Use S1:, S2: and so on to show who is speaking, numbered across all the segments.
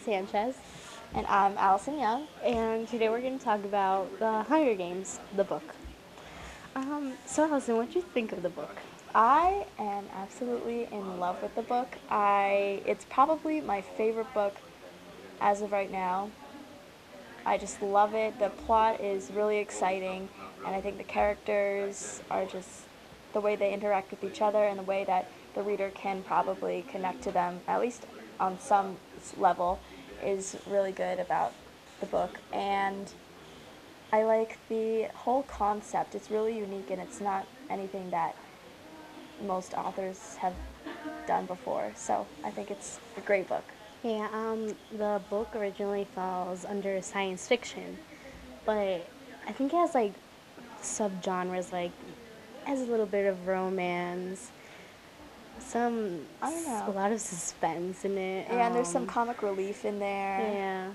S1: Sanchez,
S2: And I'm Allison Young.
S1: and today we're going to talk about The Hunger Games, the book. So Allison, what do you think of the book?
S2: I am absolutely in love with the book. It's probably my favorite book as of right now. I just love it. The plot is really exciting, and I think the characters are just the way they interact with each other and the way that the reader can probably connect to them, at least on some level, is really good about the book. And I like the whole concept. It's really unique, and it's not anything that most authors have done before. So I think it's a great book.
S1: Yeah, the book originally falls under science fiction, but I think it has like subgenres, like has a little bit of romance,
S2: I don't
S1: a
S2: know.
S1: lot of suspense in it.
S2: Yeah, and there's some comic relief in there.
S1: Yeah,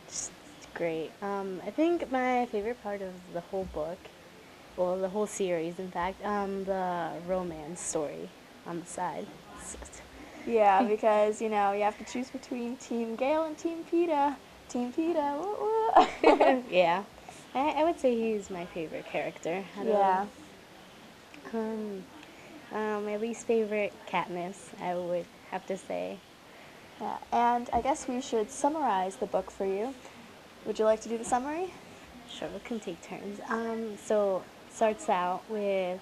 S1: just great. I think my favorite part of the whole book, well, the whole series, in fact, the romance story on the side.
S2: Yeah, because you have to choose between Team Gale and Team PETA. Team PETA, woo woo.
S1: Yeah, I would say he's my favorite character.
S2: Yeah.
S1: My least favorite, Katniss, I would have to say.
S2: Yeah, and I guess we should summarize the book for you. Would you like to do the summary?
S1: Sure, we can take turns. So starts out with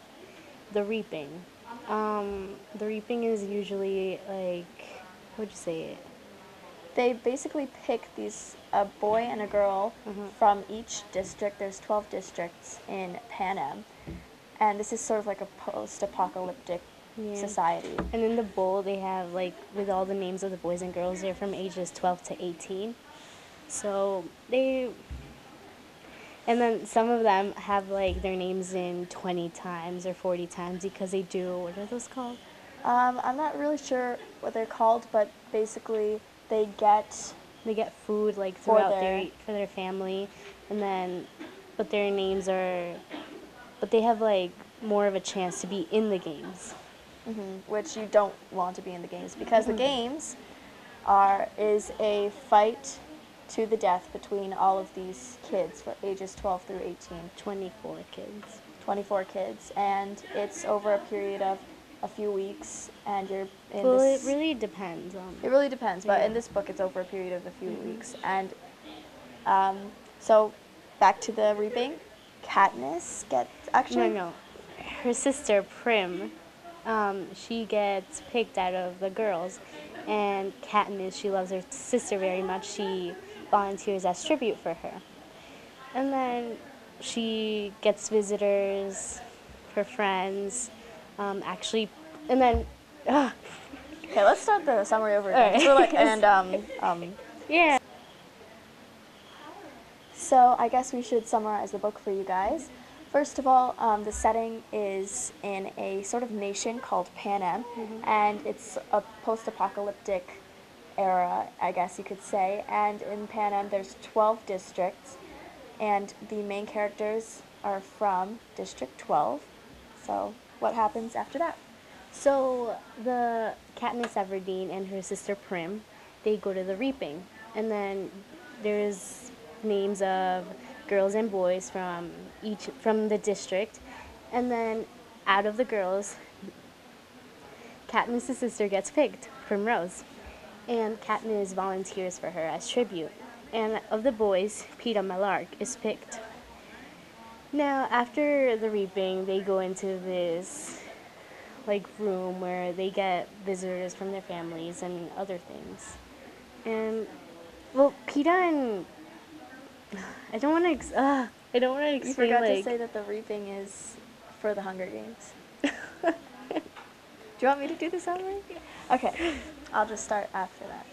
S1: the reaping. The reaping is usually like, how would you say it?
S2: They basically pick a boy and a girl from each district. There's 12 districts in Panem, and this is sort of like a post-apocalyptic society.
S1: And in the bowl, they have like with all the names of the boys and girls. They're from ages 12 to 18. So and then some of them have like their names in 20 times or 40 times because they do, what are those called?
S2: I'm not really sure what they're called, but basically they get
S1: food like throughout for their family, and then but their names are, but they have like more of a chance to be in the games.
S2: which you don't want to be in the games because the games is a fight to the death between all of these kids for ages 12 through 18.
S1: 24 kids.
S2: 24 kids, and it's over a period of a few weeks, and you're in
S1: Well,
S2: this.
S1: it really depends.
S2: It really depends, but
S1: yeah.
S2: in this book, it's over a period of a few weeks, and so back to the reaping. Katniss gets actually.
S1: No. Her sister Prim, she gets picked out of the girls, and Katniss, she loves her sister very much. She volunteers as tribute for her, and then she gets visitors, her friends, actually, and then.
S2: Okay, let's start the summary over again.
S1: Right.
S2: So like,
S1: Yeah.
S2: So I guess we should summarize the book for you guys. First of all, the setting is in a sort of nation called Panem, and it's a post-apocalyptic era, I guess you could say. And in Panem, there's 12 districts, and the main characters are from District 12. So what happens after that?
S1: So the Katniss Everdeen and her sister Prim, they go to the reaping, and then there's names of girls and boys from the district, and then out of the girls, Katniss' sister gets picked, Primrose, and Katniss volunteers for her as tribute. And of the boys, Peeta Mellark is picked. Now, after the reaping, they go into this like room where they get visitors from their families and other things. And well, Peeta and I don't want to explain.
S2: You forgot to say that the reaping is for the Hunger Games. Do you want me to do the summary? Okay, I'll just start after that.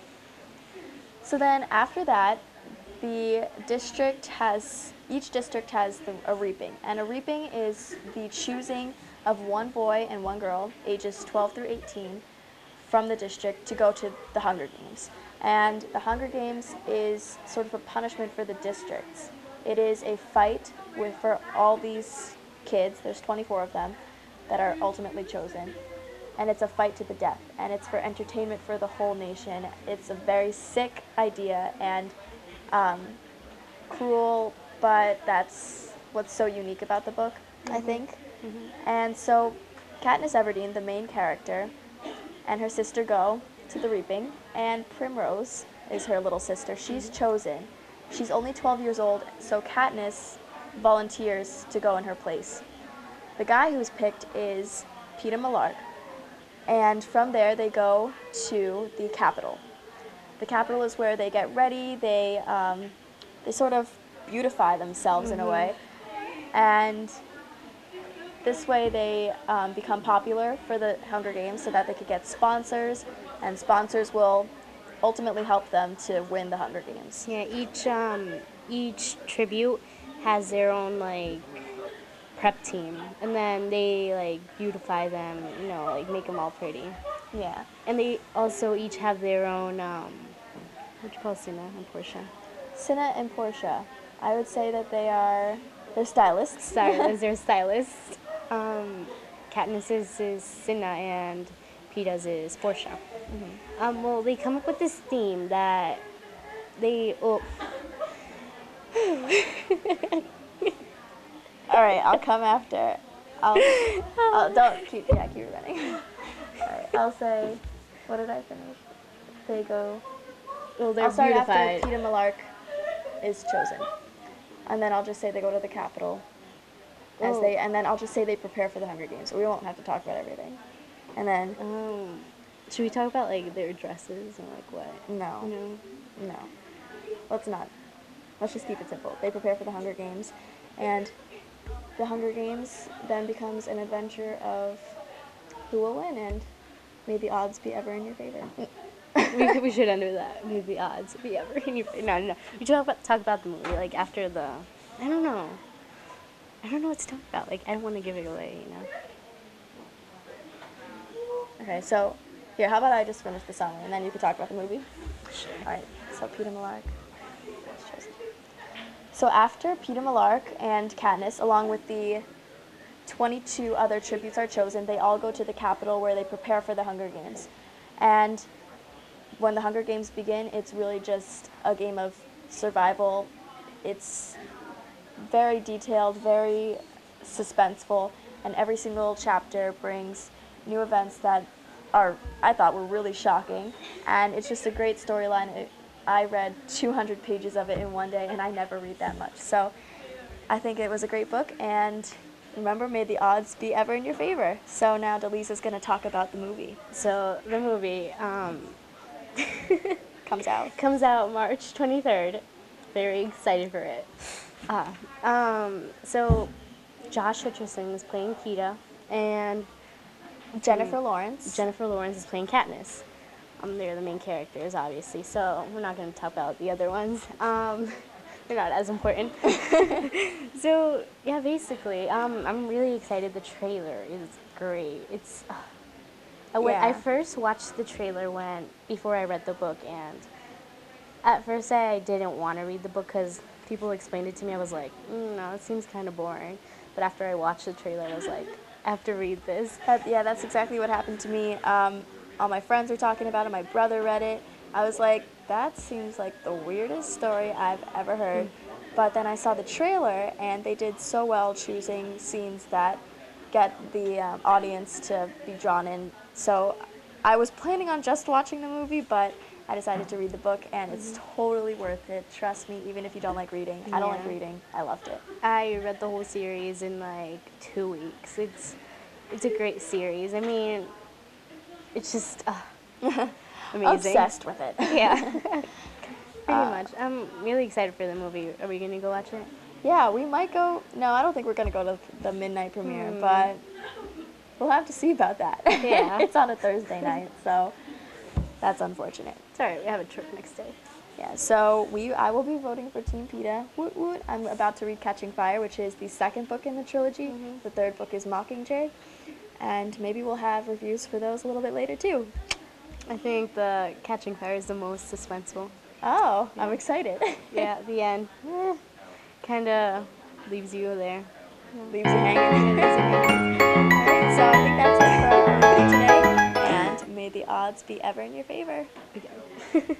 S2: So then after that, each district has a reaping, and a reaping is the choosing of one boy and one girl, ages 12 through 18, from the district to go to the Hunger Games. And the Hunger Games is sort of a punishment for the districts. It is a fight for all these kids, there's 24 of them, that are ultimately chosen. and it's a fight to the death, and it's for entertainment for the whole nation. It's a very sick idea and cruel, but that's what's so unique about the book, I think. And so Katniss Everdeen, the main character, and her sister go to the reaping, and Primrose is her little sister. She's chosen. She's only 12 years old, so Katniss volunteers to go in her place. The guy who's picked is Peeta Mellark, and from there they go to the Capitol. The Capitol is where they get ready, they sort of beautify themselves in a way, and this way they become popular for the Hunger Games so that they could get sponsors, and sponsors will ultimately help them to win the Hunger Games.
S1: Yeah, each tribute has their own like prep team, and then they like beautify them, you know, like make them all pretty.
S2: Yeah.
S1: And they also each have their own what do you call Cinna and Portia?
S2: Cinna and Portia, I would say that they're stylists.
S1: They're stylists. Katniss's is Cinna and Peeta's is Portia. Well, they come up with this theme that they. Oh.
S2: All right, I'll come after. Don't keep running. All right, I'll say, what did I finish? They go.
S1: Well, they're
S2: I'll start
S1: beautified.
S2: after Peeta Mellark is chosen, and then I'll just say they go to the Capitol, and then I'll just say they prepare for the Hunger Games. So we won't have to talk about everything, and then.
S1: Should we talk about like their dresses and like what?
S2: No.
S1: You know?
S2: No. Let's not. Let's just keep it simple. They prepare for the Hunger Games, and the Hunger Games then becomes an adventure of who will win, and may the odds be ever in your favor.
S1: we should end with that. May the odds be ever in your favor. No. We should talk about the movie like after the. I don't know what to talk about. Like I don't want to give it away, you know.
S2: Okay, so. Here, how about I just finish the summary, and then you can talk about the movie?
S1: Sure.
S2: All right, so Peeta Mellark. So after Peeta Mellark and Katniss, along with the 22 other tributes are chosen, they all go to the Capitol where they prepare for the Hunger Games. And when the Hunger Games begin, it's really just a game of survival. It's very detailed, very suspenseful, and every single chapter brings new events that I thought were really shocking, and it's just a great storyline. I read 200 pages of it in one day, and I never read that much. So I think it was a great book, and remember, may the odds be ever in your favor. So now Daliza's going to talk about the movie.
S1: So the movie
S2: comes
S1: out March 23rd. Very excited for it. So Josh Hutcherson is playing Peeta, and
S2: Jennifer Lawrence
S1: is playing Katniss. They're the main characters, obviously, so we're not going to talk about the other ones. They're not as important. So, yeah, basically, I'm really excited. The trailer is great. It's I first watched the trailer before I read the book, and at first I didn't want to read the book because people explained it to me. I was like, no, it seems kind of boring. But after I watched the trailer, I was like, I have to read this.
S2: That's exactly what happened to me. All my friends were talking about it. My brother read it. I was like, that seems like the weirdest story I've ever heard. But then I saw the trailer, and they did so well choosing scenes that get the audience to be drawn in. So I was planning on just watching the movie, but I decided to read the book, and it's totally worth it. Trust me, even if you don't like reading. I don't like reading. I loved it.
S1: I read the whole series in like 2 weeks. It's a great series. I mean, it's just amazing.
S2: Obsessed with it.
S1: Yeah, pretty much. I'm really excited for the movie. Are we gonna go watch it?
S2: Yeah, we might go. No, I don't think we're gonna go to the midnight premiere, but we'll have to see about that.
S1: Yeah.
S2: It's on a Thursday night, so that's unfortunate.
S1: It's alright, we have a trip next day.
S2: Yeah, so I will be voting for Team Peeta. Woot woot. I'm about to read Catching Fire, which is the second book in the trilogy. The third book is Mockingjay. And maybe we'll have reviews for those a little bit later, too.
S1: I think the Catching Fire is the most suspenseful.
S2: Oh,
S1: Yeah.
S2: I'm excited.
S1: Yeah, the end kind of leaves you there.
S2: Leaves you hanging. All right, so I think that's it for our review today. odds be ever in your favor.
S1: Again.